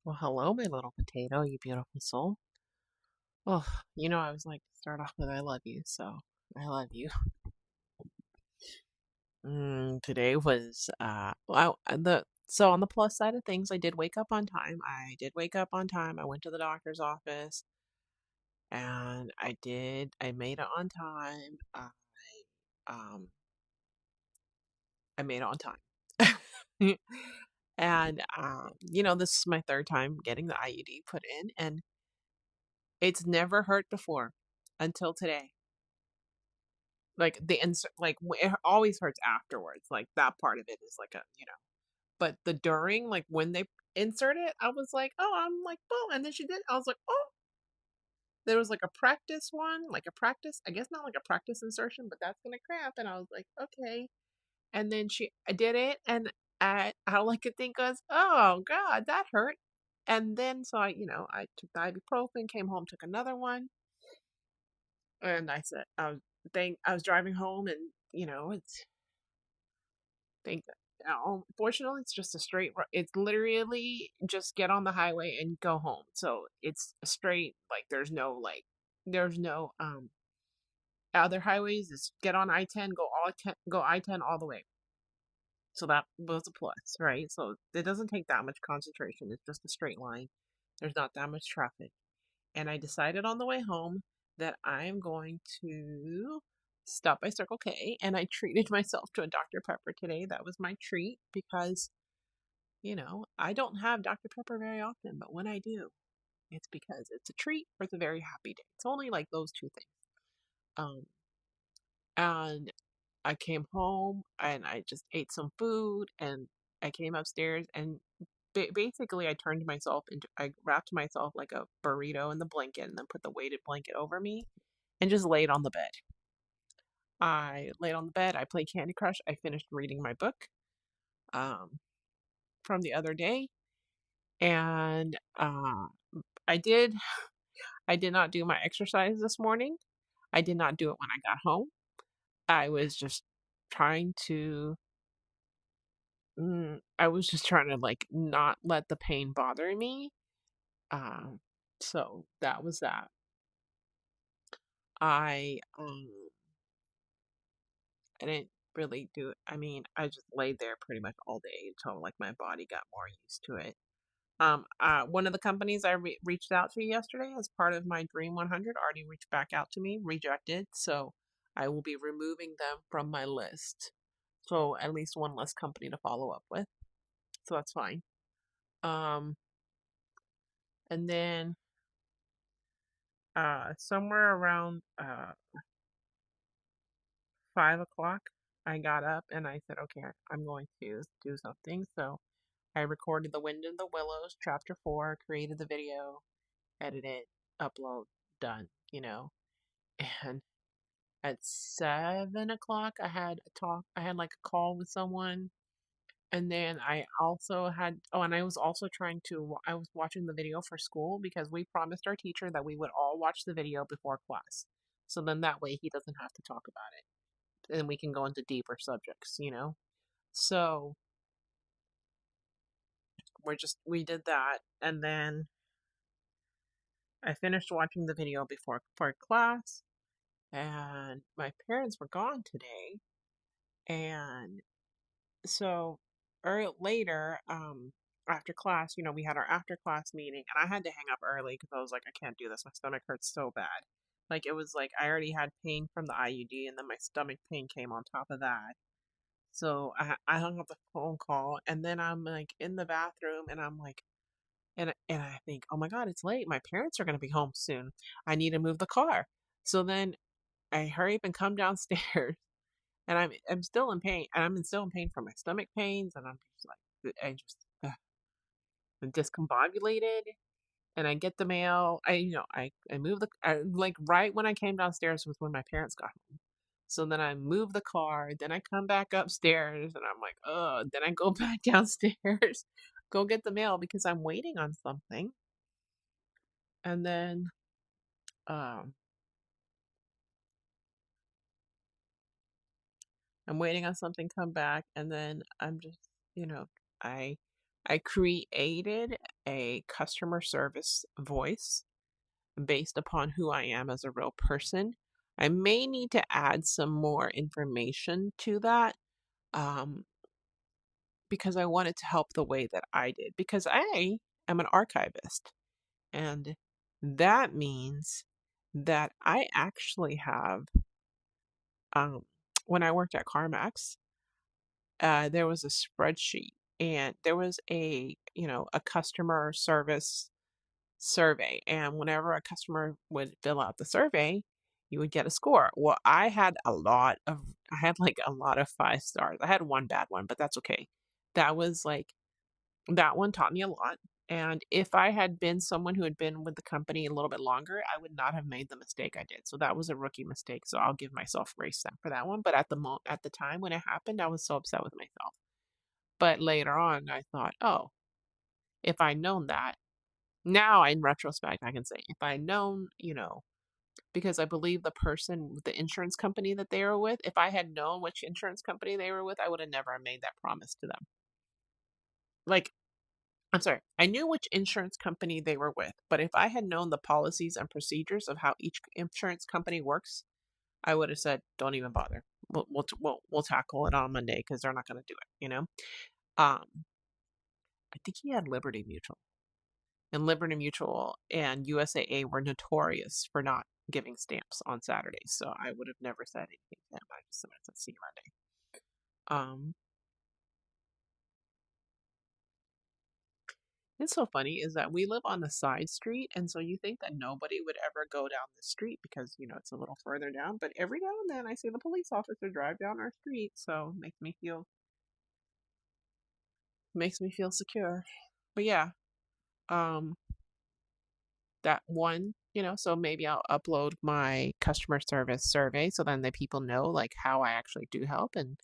Well, hello, my little potato, you beautiful soul. Oh, I was like to start off with I love you, so I love you. Today was well, the so on the plus side of things, I did wake up on time. I did wake up on time. I went to the doctor's office and I made it on time. Um I made it on time. And this is my third time getting the IUD put in, and it's never hurt before until today. Like the insert, like it always hurts afterwards. Like that part of it is like but the during, like when they insert it, I was like, oh, I'm like, boom, and then she did. I was like, oh, there was like a practice one, like a practice. I guess not like a practice insertion, but that's gonna cramp. And I was like, okay. And then I did it, and all I could think was, oh God, that hurt. And then so I took the ibuprofen, came home, took another one, and I said, I was driving home, and it's think fortunately it's just a straight it's literally just get on the highway and go home, so it's a straight, like there's no other highways. It's get on I-10, go I-10 all the way, so that was a plus, right? So it doesn't take that much concentration. It's just a straight line. There's not that much traffic. And I decided on the way home that I'm going to stop by Circle K, and I treated myself to a Dr. Pepper today. That was my treat because, I don't have Dr. Pepper very often, but when I do, it's because it's a treat or it's a very happy day. It's only like those two things. Um, and I came home and I just ate some food, and I came upstairs, and basically I wrapped myself like a burrito in the blanket and then put the weighted blanket over me and just laid on the bed. I laid on the bed. I played Candy Crush. I finished reading my book um, from the other day, and I did. I did not do my exercise this morning. I did not do it when I got home. I was just trying to. I was just trying to like not let the pain bother me. Um, so that was that. I I didn't really do it. I mean, I just laid there pretty much all day until like my body got more used to it. One of the companies I reached out to yesterday as part of my Dream 100 already reached back out to me, rejected. So I will be removing them from my list. So at least one less company to follow up with. So that's fine. Um, and then somewhere around 5 o'clock, I got up and I said, okay, I'm going to do something. So I recorded The Wind in the Willows, chapter 4, created the video, edited, upload, done, And at 7 o'clock, I had like a call with someone. And then I was also I was watching the video for school because we promised our teacher that we would all watch the video before class. So then that way he doesn't have to talk about it. And we can go into deeper subjects. So we did that, and then I finished watching the video before for class, and my parents were gone today, and so later, after class, we had our after class meeting, and I had to hang up early because I was like, I can't do this. My stomach hurts so bad. Like it was like I already had pain from the IUD, and then my stomach pain came on top of that. So I hung up the phone call, and then I'm like in the bathroom, and I'm like, and I think, oh my God, it's late. My parents are gonna be home soon. I need to move the car. So then I hurry up and come downstairs, and I'm still in pain, and still in pain from my stomach pains, and I'm just like I'm discombobulated, and I get the mail. I move like right when I came downstairs was when my parents got home. So then I move the car, then I come back upstairs, and I'm like, oh, then I go back downstairs, go get the mail because I'm waiting on something, and then um, I'm waiting on something come back, and then I'm just, you know, I I created a customer service voice based upon who I am as a real person. I may need to add some more information to that, um, because I wanted to help the way that I did, because I am an archivist. And that means that I actually have, um, when I worked at CarMax, there was a spreadsheet and there was a customer service survey. And whenever a customer would fill out the survey, you would get a score. Well, I had like a lot of 5 stars. I had one bad one, but that's okay. That was like, that one taught me a lot. And if I had been someone who had been with the company a little bit longer, I would not have made the mistake I did. So that was a rookie mistake. So I'll give myself grace then for that one. But at the time when it happened, I was so upset with myself. But later on, I thought, oh, if I'd known that, now in retrospect, I can say, if I'd known, because I believe the person, the insurance company that they were with, if I had known which insurance company they were with, I would have never made that promise to them. Like, I'm sorry, I knew which insurance company they were with, but if I had known the policies and procedures of how each insurance company works, I would have said, "Don't even bother. We'll tackle it on Monday because they're not going to do it." I think he had Liberty Mutual, and Liberty Mutual and USAA were notorious for not giving stamps on Saturdays, so I would have never said anything to him. I just said, "See you Monday." Um, It's so funny is that we live on the side street, and so you think that nobody would ever go down the street because, it's a little further down, but every now and then I see the police officer drive down our street, so makes me feel secure. But yeah, um that one, so maybe I'll upload my customer service survey so then the people know like how I actually do help. And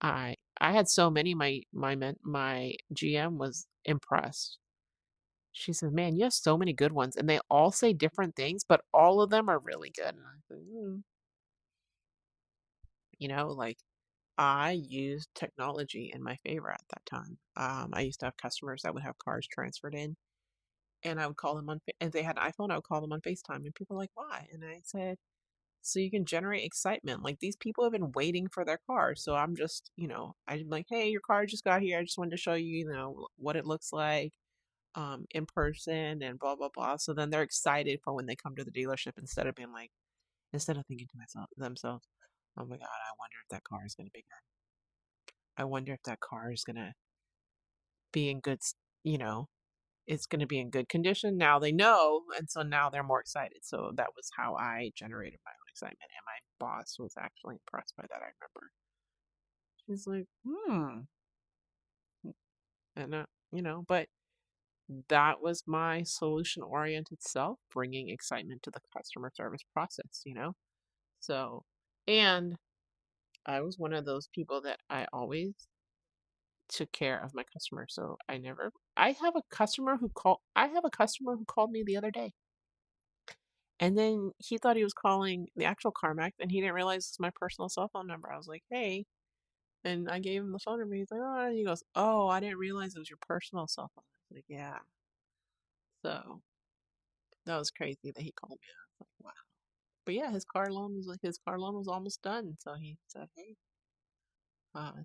I had so many, my GM was impressed. She said, "Man, you have so many good ones, and they all say different things, but all of them are really good." And I said, like I used technology in my favor at that time. I used to have customers that would have cars transferred in, and I would call them and they had an iPhone. I would call them on FaceTime, and people were like, "Why?" And I said, "So you can generate excitement. Like these people have been waiting for their car, so I'm just, I'm like, hey, your car just got here. I just wanted to show you, what it looks like." In person and blah blah blah. So then they're excited for when they come to the dealership instead of thinking to themselves, "Oh my god, I wonder if that car is gonna be good. I wonder if that car is gonna be in you know, it's gonna be in good condition." Now they know, and so now they're more excited. So that was how I generated my own excitement, and my boss was actually impressed by that. I remember she's like, and but that was my solution oriented self bringing excitement to the customer service process. So, and I was one of those people that I always took care of my customers. So I have a customer who called me the other day, and then he thought he was calling the actual CarMax and he didn't realize it's my personal cell phone number. I was like, "Hey," and I gave him the phone number. He's like, "Oh," and he goes, "Oh, I didn't realize it was your personal cell phone." I was like, "Yeah." So that was crazy that he called me. I was like, "Wow." But yeah, his car loan was almost done. So he said, "Hey,"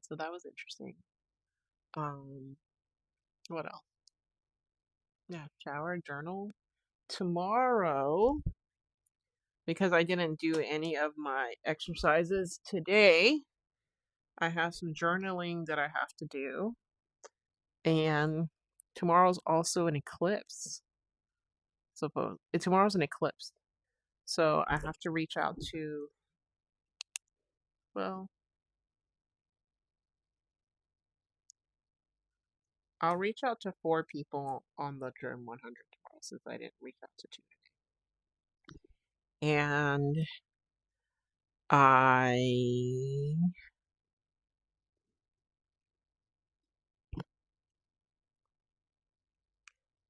so that was interesting. Um, what else? Yeah, shower, journal. Tomorrow, because I didn't do any of my exercises today, I have some journaling that I have to do. And tomorrow's also an eclipse. Tomorrow's an eclipse. So I have to reach out to, well, I'll reach out to 4 people on the Germ 100 tomorrow since I didn't reach out to 2. And I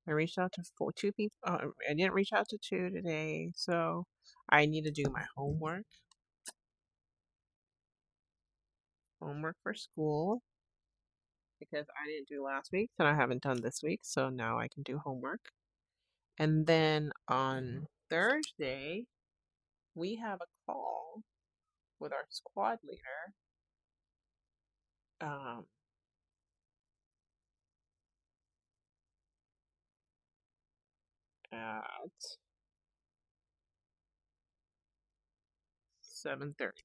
I reached out to 2 people. I didn't reach out to 2 today, so I need to do my homework for school. because I didn't do last week and I haven't done this week, so now I can do homework. And then on Thursday, we have a call with our squad leader. Um, at 7:30.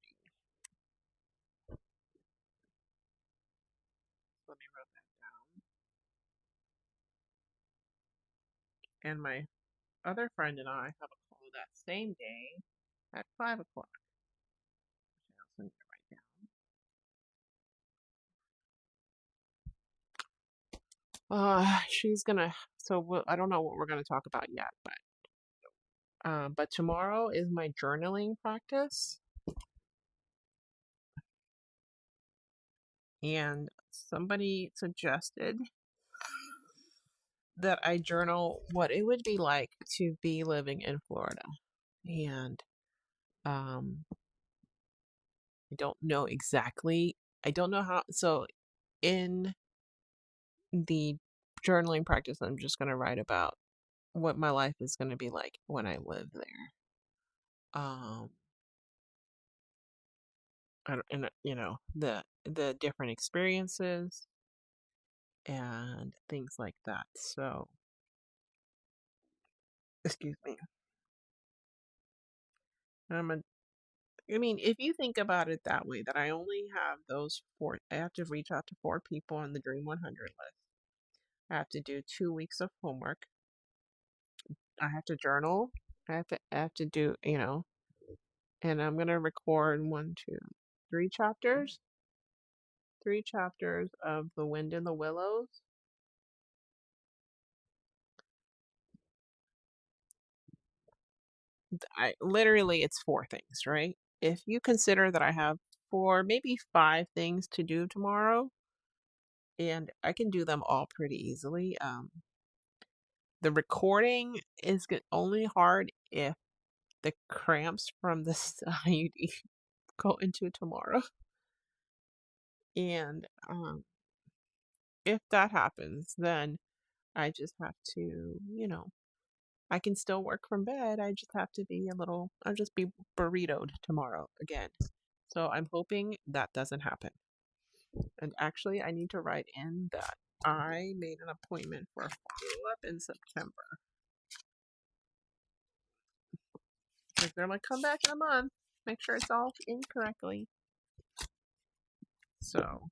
Let me write that down. And my other friend and I have a call that same day at 5 o'clock. I also need to write down. She's gonna. So I don't know what we're gonna talk about yet, but tomorrow is my journaling practice, and somebody suggested that I journal what it would be like to be living in Florida. And um, I don't know exactly. I don't know how. So in the journaling practice, I'm just going to write about what my life is going to be like when I live there. And the different experiences and things like that. So, excuse me. I'm a I mean, if you think about it that way, that I only have those four, I have to reach out to four people on the Dream 100 list. I have to do 2 weeks of homework. I have to journal. I have to do, and I'm gonna record one, two, three chapters, three chapters of The Wind in the Willows. I literally, it's four things, right? If you consider that I have four, maybe five things to do tomorrow, and I can do them all pretty easily. The recording is only hard if the cramps from the IUD go into tomorrow. And if that happens, then I just have to, I can still work from bed. I just have to be I'll just be burritoed tomorrow again. So I'm hoping that doesn't happen. And actually, I need to write in that I made an appointment for a follow up in September. Like they're like, come back in a month, make sure it's all in correctly. So,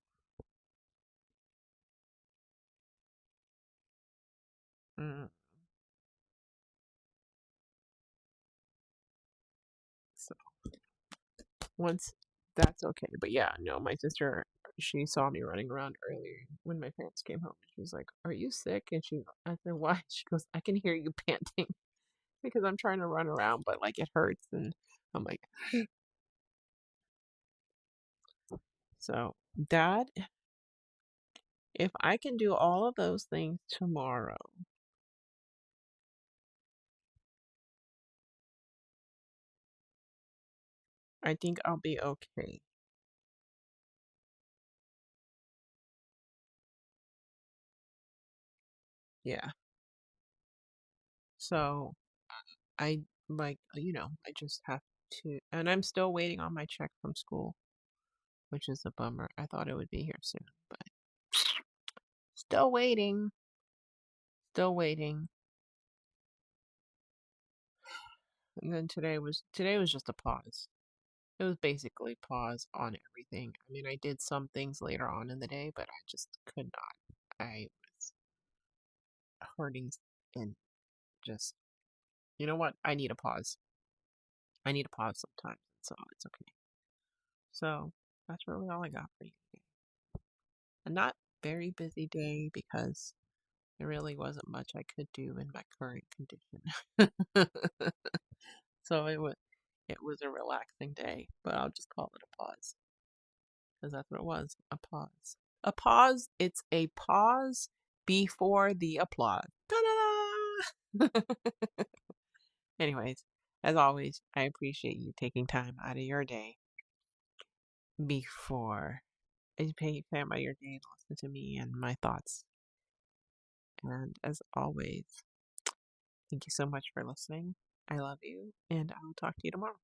mm, so once that's okay. But yeah, no, my sister, she saw me running around earlier when my parents came home. She was like, "Are you sick?" And I said, "Why?" She goes, "I can hear you panting because I'm trying to run around, but like it hurts." And I'm like, so, Dad, if I can do all of those things tomorrow, I think I'll be okay. Yeah. So, I I just have to, and I'm still waiting on my check from school, which is a bummer. I thought it would be here soon, but still waiting. Still waiting. And then today was just a pause. It was basically pause on everything. I mean, I did some things later on in the day, but I just could not. I was hurting and just, you know what? I need a pause. I need a pause sometimes, so it's okay. So that's really all I got for you today. A not very busy day because there really wasn't much I could do in my current condition. So it was a relaxing day, but I'll just call it a pause because that's what it was, a pause. A pause, it's a pause before the applause. Ta-da! Anyways, as always, I appreciate you taking time out of your day before you pay time out of your day to listen to me and my thoughts. And as always, thank you so much for listening. I love you, and I will talk to you tomorrow.